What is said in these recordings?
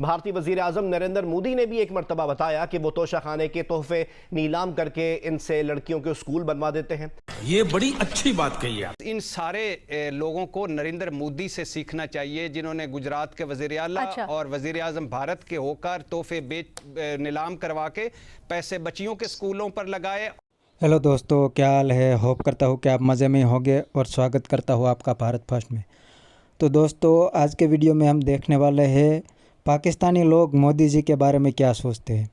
भारतीय वजीर आजम नरेंद्र मोदी ने भी एक मरतबा बताया कि वो तोशाखाने के तोहफे नीलाम करके इनसे लड़कियों के स्कूल बनवा देते हैं। ये बड़ी अच्छी बात कही है। इन सारे लोगों को नरेंद्र मोदी से सीखना चाहिए, जिन्होंने गुजरात के वजीर आला और वजीर आजम भारत के होकर तोहफे नीलाम करवा के पैसे बच्चियों के स्कूलों पर लगाए। हेलो दोस्तों, क्या हाल है। होप करता हूँ कि आप मज़े में होंगे और स्वागत करता हूँ आपका भारत फर्स्ट में। तो दोस्तों, आज के वीडियो में हम देखने वाले हैं पाकिस्तानी लोग मोदी जी के बारे में क्या सोचते हैं।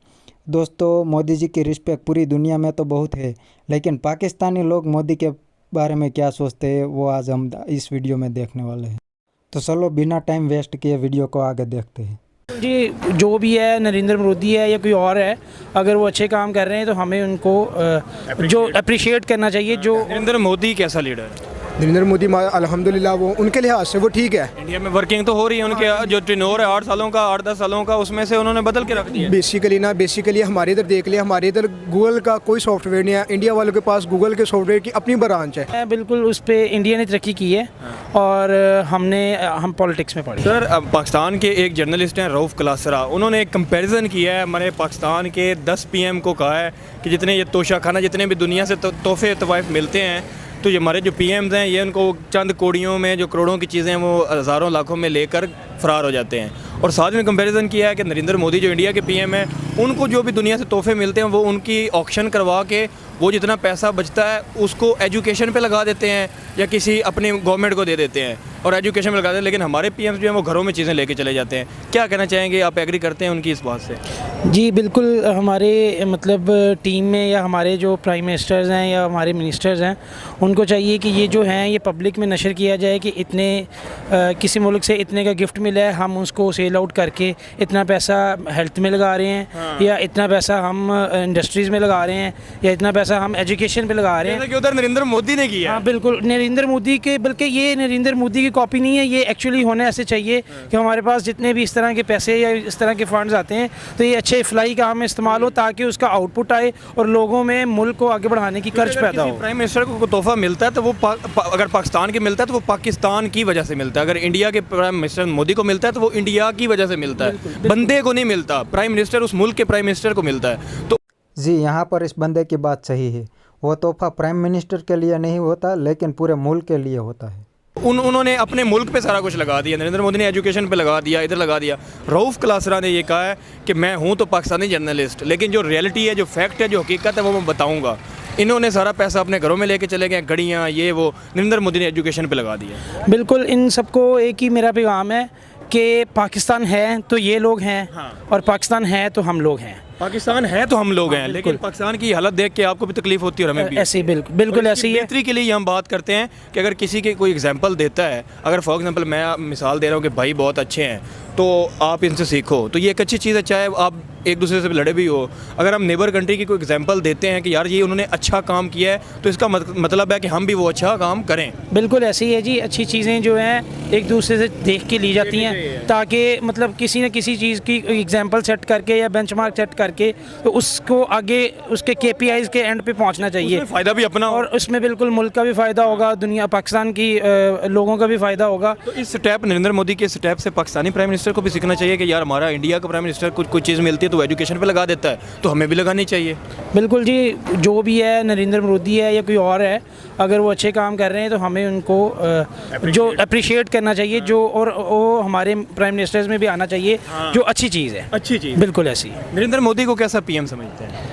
दोस्तों, मोदी जी की रिस्पेक्ट पूरी दुनिया में तो बहुत है, लेकिन पाकिस्तानी लोग मोदी के बारे में क्या सोचते हैं वो आज हम इस वीडियो में देखने वाले हैं। तो चलो बिना टाइम वेस्ट किए वीडियो को आगे देखते हैं। जी, जो भी है, नरेंद्र मोदी है या कोई और है, अगर वो अच्छे काम कर रहे हैं तो हमें उनको जो अप्रिशिएट करना चाहिए। जो नरेंद्र मोदी कैसा लीडर है? नरेंद्र मोदी अल्हम्दुलिल्लाह वो उनके लिहाज से वो ठीक है। इंडिया में वर्किंग तो हो रही है, उनके जो टेन्योर है 8 सालों का 8-10 सालों का, उसमें से उन्होंने बदल के रख दिया। बेसिकली हमारे इधर देख लिया, हमारे इधर गूगल का कोई सॉफ्टवेयर नहीं है। इंडिया वालों के पास गूगल के सॉफ्टवेयर की अपनी ब्रांच है। बिल्कुल उस पर इंडिया ने तरक्की की है और हम पॉलिटिक्स में पढ़े। सर, अब पाकिस्तान के एक जर्नलिस्ट हैं रऊफ़ क्लासरा, उन्होंने एक कंपैरिजन किया है। हमारे पाकिस्तान के 10 PM को कहा है कि जितने ये तोशाखाना, जितने भी दुनिया से तोहफे तवाइफ मिलते हैं, तो ये हमारे जो PMs हैं, ये उनको चंद कोड़ियों में जो करोड़ों की चीज़ें हैं वो हज़ारों लाखों में लेकर फ़रार हो जाते हैं। और साथ में कंपैरिजन किया है कि नरेंद्र मोदी जो इंडिया के PM हैं, उनको जो भी दुनिया से तोहफे मिलते हैं वो उनकी ऑक्शन करवा के वो जितना पैसा बचता है उसको एजुकेशन पे लगा देते हैं या किसी अपनी गवर्नमेंट को दे देते हैं और एजुकेशन में लगा देते हैं। लेकिन हमारे PMs जो हैं वो घरों में चीज़ें लेके चले जाते हैं। क्या कहना चाहेंगे, आप एग्री करते हैं उनकी इस बात से? जी बिल्कुल, हमारे मतलब टीम में या हमारे जो प्राइम मिनिस्टर्स हैं या हमारे मिनिस्टर्स हैं, उनको चाहिए कि ये जो हैं ये पब्लिक में नशर किया जाए कि इतने किसी मुल्क से इतने का गिफ्ट मिला है, हम उसको सेल आउट करके इतना पैसा हेल्थ में लगा रहे हैं। हाँ। या इतना पैसा हम इंडस्ट्रीज़ में लगा रहे हैं या इतना पैसा हम एजुकेशन पे लगा रहे हैं। कि उधर नरेंद्र मोदी ने किया। हाँ बिल्कुल, नरेंद्र मोदी के, बल्कि ये नरेंद्र मोदी की कॉपी नहीं है, ये एक्चुअली होने ऐसे चाहिए कि हमारे पास जितने भी इस तरह के पैसे या इस तरह के फंड्स आते हैं तो ये अच्छे फ्लाई काम में इस्तेमाल हो ताकि उसका आउटपुट आए और लोगों में मुल्क को आगे बढ़ाने की कर्ज पैदा हो। प्राइम मिनिस्टर को तोहफा मिलता है तो वो अगर पाकिस्तान के मिलता है तो वो पाकिस्तान की वजह से मिलता है। अगर इंडिया के प्राइम मिनिस्टर मोदी को मिलता है तो वो इंडिया की वजह से मिलता है, बंदे को नहीं मिलता। प्राइम मिनिस्टर उस मुल्क के प्राइम मिनिस्टर को मिलता है। तो जी, यहाँ पर इस बंदे की बात सही है। वो तोहफा प्राइम मिनिस्टर के लिए नहीं होता लेकिन पूरे मुल्क के लिए होता है। उन्होंने अपने मुल्क पे सारा कुछ लगा दिया। नरेंद्र मोदी ने एजुकेशन पे लगा दिया, इधर लगा दिया। रऊफ़ क्लासरा ने ये कहा है कि मैं हूँ तो पाकिस्तानी जर्नलिस्ट, लेकिन जो रियलिटी है, जो फैक्ट है, जो हकीकत है वो मैं बताऊँगा। इन्होंने सारा पैसा अपने घरों में लेके चले गए, घड़ियाँ ये वो। नरेंद्र मोदी ने एजुकेशन पे लगा दिया। बिल्कुल, इन सबको एक ही मेरा पैगाम है कि पाकिस्तान है तो ये लोग हैं। हाँ। और पाकिस्तान है तो हम लोग हैं। पाकिस्तान है तो हम लोग हैं, लेकिन पाकिस्तान की हालत देख के आपको भी तकलीफ होती है और हमें भी। ऐसे ही बिल्कुल ऐसे ही है। बेहतरी के लिए हम बात करते हैं कि अगर किसी के कोई एग्जांपल देता है, अगर फॉर एग्जांपल मैं मिसाल दे रहा हूँ कि भाई बहुत अच्छे हैं तो आप इनसे सीखो, तो ये एक अच्छी चीज़ है। चाहे आप एक दूसरे से लड़े भी हो, अगर हम नेबर कंट्री की कोई एग्जांपल देते हैं कि यार ये उन्होंने अच्छा काम किया है तो इसका मतलब है कि हम भी वो अच्छा काम करें। बिल्कुल ऐसे ही है जी। अच्छी चीज़ें जो हैं एक दूसरे से देख के ली जाती हैं ताकि मतलब किसी न किसी चीज़ की एग्जांपल सेट करके या बेंचमार्क सेट करके तो उसको आगे उसके KPIs के एंड पे पहुंचना चाहिए। फ़ायदा भी अपना और उसमें बिल्कुल मुल्क का भी फ़ायदा होगा, दुनिया पाकिस्तान की लोगों का भी फ़ायदा होगा। तो इस स्टेप, नरेंद्र मोदी के स्टेप से पाकिस्तानी प्राइम मिनिस्टर को भी सीखना चाहिए कि यार हमारा इंडिया का प्राइम मिनिस्टर कुछ चीज़ मिलती है तो एजुकेशन पे लगा देता है, तो हमें भी लगानी चाहिए। बिल्कुल जी, जो भी है, नरेंद्र मोदी है या कोई और है, अगर वो अच्छे काम कर रहे हैं तो हमें उनको जो अप्रिशिएट करना चाहिए, जो और वो हमारे प्राइम मिनिस्टर्स में भी आना चाहिए। हाँ। जो अच्छी चीज़ है, अच्छी चीज़ बिल्कुल ऐसी। नरेंद्र मोदी को कैसा PM समझते हैं?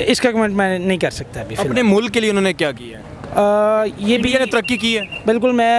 इसका कमेंट मैं नहीं कर सकता अभी। अपने मुल्क के लिए उन्होंने क्या किया है? ये भी ने तरक्की की है।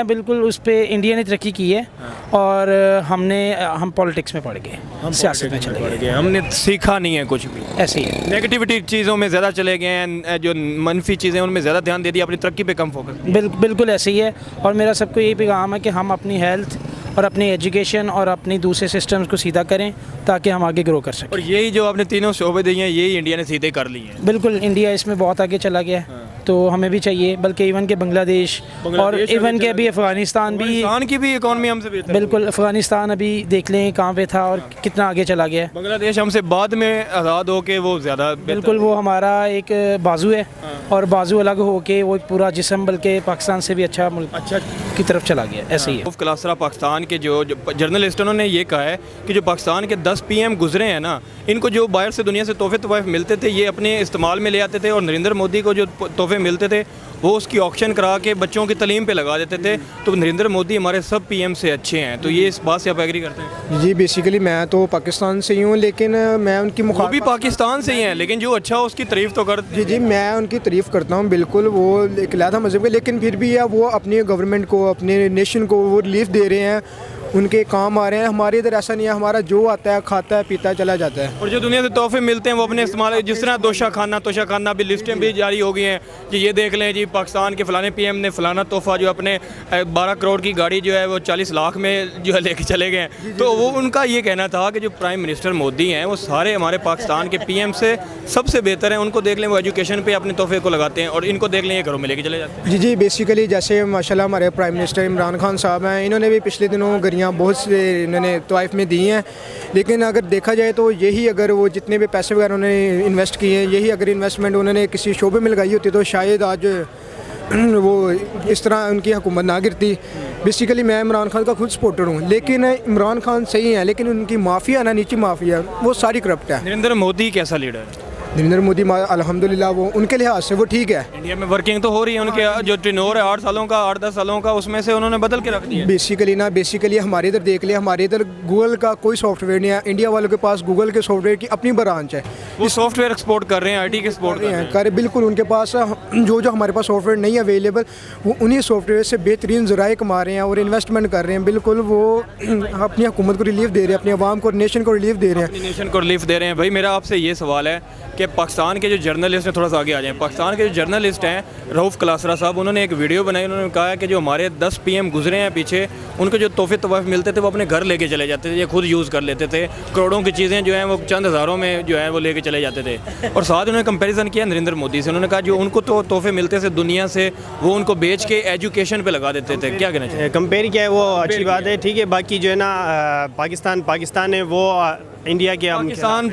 बिल्कुल उस पर इंडिया ने तरक्की की है। हाँ। और हम पॉलिटिक्स में पड़ गए, सियासत में चले गए, हमने सीखा नहीं है कुछ भी। ऐसे ही है। नेगेटिविटी चीज़ों में ज़्यादा चले गए हैं, जो मनफी चीज़ें उनमें ज़्यादा ध्यान दे दिया, अपनी तरक्की पे कम फोकस। बिल्कुल ऐसे ही है। और मेरा सबको यही पैगाम है कि हम अपनी हेल्थ और अपनी एजुकेशन और अपनी दूसरे सिस्टम्स को सीधा करें ताकि हम आगे ग्रो कर सकें। और यही जो आपने तीनों शोबे दिए हैं, यही इंडिया ने सीधे कर ली हैं। बिल्कुल, इंडिया इसमें बहुत आगे चला गया है। हाँ। तो हमें भी चाहिए, बल्कि इवन के बांग्लादेश और इवन के अभी अफ़गानिस्तान भी, अफगानिस्तान की भी इकॉनमी हमसे बेहतर है। बिल्कुल अफ़गानिस्तान अभी देख लें कहाँ पे था और कितना आगे चला गया है। बांग्लादेश हमसे बाद में आज़ाद होके वो ज़्यादा बिल्कुल वो हमारा एक बाजू है और बाजू अलग होके वो एक पूरा जिस्म बल्कि पाकिस्तान से भी अच्छा मुल्क की तरफ चला गया, ऐसे ही है। रऊफ क्लासरा पाकिस्तान के जो जर्नलिस्ट उन्होंने ये कहा है कि जो पाकिस्तान के 10 PM गुजरे हैं ना, इनको जो बाहर से दुनिया से तोहफे तवाइफ मिलते थे ये अपने इस्तेमाल में ले आते थे, और नरेंद्र मोदी को जो तोहफे मिलते थे वो उसकी ऑक्शन करा के बच्चों की तालीम पे लगा देते थे। तो नरेंद्र मोदी हमारे सब PM से अच्छे हैं, तो ये इस बात से आप एग्री करते हैं? जी बेसिकली मैं तो पाकिस्तान से ही हूँ, लेकिन मैं उनकी वो भी पाकिस्तान से ही हैं, लेकिन जो अच्छा हो उसकी तारीफ तो कर। जी मैं उनकी तारीफ़ करता हूँ बिल्कुल, वो एक अलहदा मज़हब है, लेकिन फिर भी या वो अपनी गवर्नमेंट को, अपने नेशन को वो रिलीफ दे रहे हैं, उनके काम आ रहे हैं। हमारे इधर ऐसा नहीं है, हमारा जो आता है खाता है पीता है चला जाता है। और जो दुनिया से तोहफे मिलते हैं वो अपने इस्तेमाल, जिस तरह तोशा खाना भी लिस्टें भी जारी हो गई हैं कि ये देख लें जी पाकिस्तान के फलाने PM ने फलाना तोहफा जो अपने 12 करोड़ की गाड़ी जो है वो 40 लाख में जो है लेके चले गए हैं। तो वो उनका ये कहना था कि जो प्राइम मिनिस्टर मोदी हैं वो सारे हमारे पाकिस्तान के PM से सबसे बेहतर हैं, उनको देख लें वो एजुकेशन पे अपने तोहफे को लगाते हैं, और इनको देख लें ये घरों में लेके चले जाते हैं। जी बेसिकली जैसे माशाल्लाह हमारे प्राइम मिनिस्टर इमरान खान साहब हैं, इन्होंने भी पिछले दिनों बहुत से इन्होंने तोहफ़े में दी हैं, लेकिन अगर देखा जाए तो यही अगर वो जितने भी पैसे वगैरह उन्होंने इन्वेस्ट किए हैं, यही अगर इन्वेस्टमेंट उन्होंने किसी शोबे में लगाई होती तो शायद आज वो इस तरह उनकी हुकूमत ना गिरती। बेसिकली मैं इमरान खान का खुद सपोर्टर हूँ, लेकिन इमरान खान सही है, लेकिन उनकी माफिया ना नीची माफिया वो सारी करप्ट है। नरेंद्र मोदी कैसा लीडर है? नरेंद्र मोदी अल्हम्दुलिल्लाह वो उनके लिहाज से वो ठीक है। इंडिया में वर्किंग तो हो रही है, उनके जो टेन्योर है 8 सालों का 8-10 सालों का, उसमें से उन्होंने बदल के रख दिया। बेसिकली हमारे इधर देख लिया, हमारे इधर गूगल का कोई सॉफ्टवेयर नहीं है। इंडिया वालों के पास गूगल के सॉफ्टवेयर की अपनी ब्रांच है, वो सॉफ्टवेयर एक्सपोर्ट कर रहे हैं, IT के एक्सपोर्ट कर रहे हैं। बिल्कुल उनके पास जो हमारे पास सॉफ्टवेयर नहीं अवेलेबल, वो उन्हीं सॉफ्टवेयर से बेहतरीन ज़राए कमा रहे हैं और इन्वेस्टमेंट कर रहे हैं। बिल्कुल वो अपनी हुकूमत को रिलीफ दे रहे हैं, अपनी आवाम को, नेशन को रिलीफ दे रहे हैं। नेशन को रिलीफ दे रहे हैं। भाई मेरा आपसे ये सवाल है कि पाकिस्तान के जो जर्नलिस्ट हैं, थोड़ा सा आगे आ जाएं, पाकिस्तान के जो जर्नलिस्ट हैं रऊफ क्लासरा साहब, उन्होंने एक वीडियो बनाई, उन्होंने कहा है कि जो हमारे 10 PM गुजरे हैं पीछे, उनको जो तोहफे तवाइफ मिलते थे वो अपने घर लेके चले जाते थे, ये खुद यूज़ कर लेते थे। करोड़ों की चीज़ें जो हैं वो चंद हज़ारों में जो है वो लेके चले जाते थे। और साथ उन्होंने कंपैरिजन किया नरेंद्र मोदी से, उन्होंने कहा जो उनको तो तोहफे मिलते थे दुनिया से वो उनको बेच के एजुकेशन पे लगा देते थे। क्या कहना चाहिए? कंपेयर किया है वो अच्छी बात है, ठीक है। बाकी जो है ना पाकिस्तान है, वो इंडिया के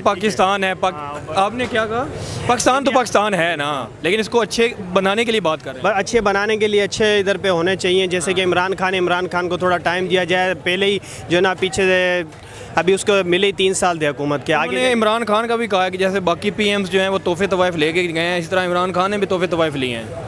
पाकिस्तान है। आपने क्या कहा? पाकिस्तान तो पाकिस्तान है ना, लेकिन इसको अच्छे बनाने के लिए बात कर रहे हैं। अच्छे बनाने के लिए अच्छे इधर पे होने चाहिए, जैसे कि इमरान खान को थोड़ा टाइम दिया जाए। पहले ही जो है ना पीछे अभी उसको मिले 3 साल थे हुकूमत के आगे। इमरान खान का भी कहा है कि जैसे बाकी PMs जो हैं वो तोहफे तवाइफ लेके गए हैं, इस तरह इमरान खान ने भी तोहफे तवाइफ लिए हैं।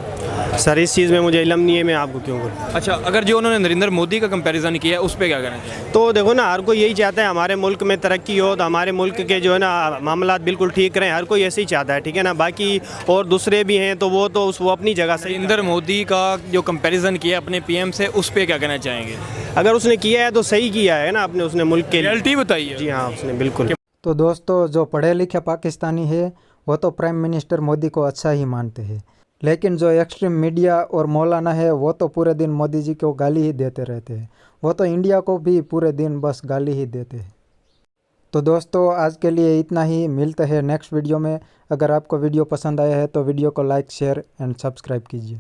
सर इस चीज़ में मुझे इल्म नहीं है, मैं आपको क्यों करूँ। अच्छा, अगर जो उन्होंने नरेंद्र मोदी का कंपैरिजन किया है उस पर क्या कहना चाहिए? तो देखो ना, हर कोई यही चाहता है हमारे मुल्क में तरक्की हो, तो हमारे मुल्क के जो है ना मामलात बिल्कुल ठीक रहें, हर कोई ऐसे ही चाहता है, ठीक है ना। बाकी और दूसरे भी हैं तो वो अपनी जगह से। नरेंद्र मोदी का जो कंपैरिजन किया अपने PM से, उस पर क्या कहना चाहेंगे? अगर उसने किया है तो सही किया है ना, अपने उसने मुल्क के रियलिटी बताइए। जी हाँ, उसने बिल्कुल। तो दोस्तों, जो पढ़े लिखे पाकिस्तानी है वो तो प्राइम मिनिस्टर मोदी को अच्छा ही मानते हैं, लेकिन जो एक्सट्रीम मीडिया और मौलाना है वो तो पूरे दिन मोदी जी को गाली ही देते रहते हैं। वो तो इंडिया को भी पूरे दिन बस गाली ही देते हैं। तो दोस्तों, आज के लिए इतना ही, मिलते हैं नेक्स्ट वीडियो में। अगर आपको वीडियो पसंद आया है तो वीडियो को लाइक, शेयर एंड सब्सक्राइब कीजिए।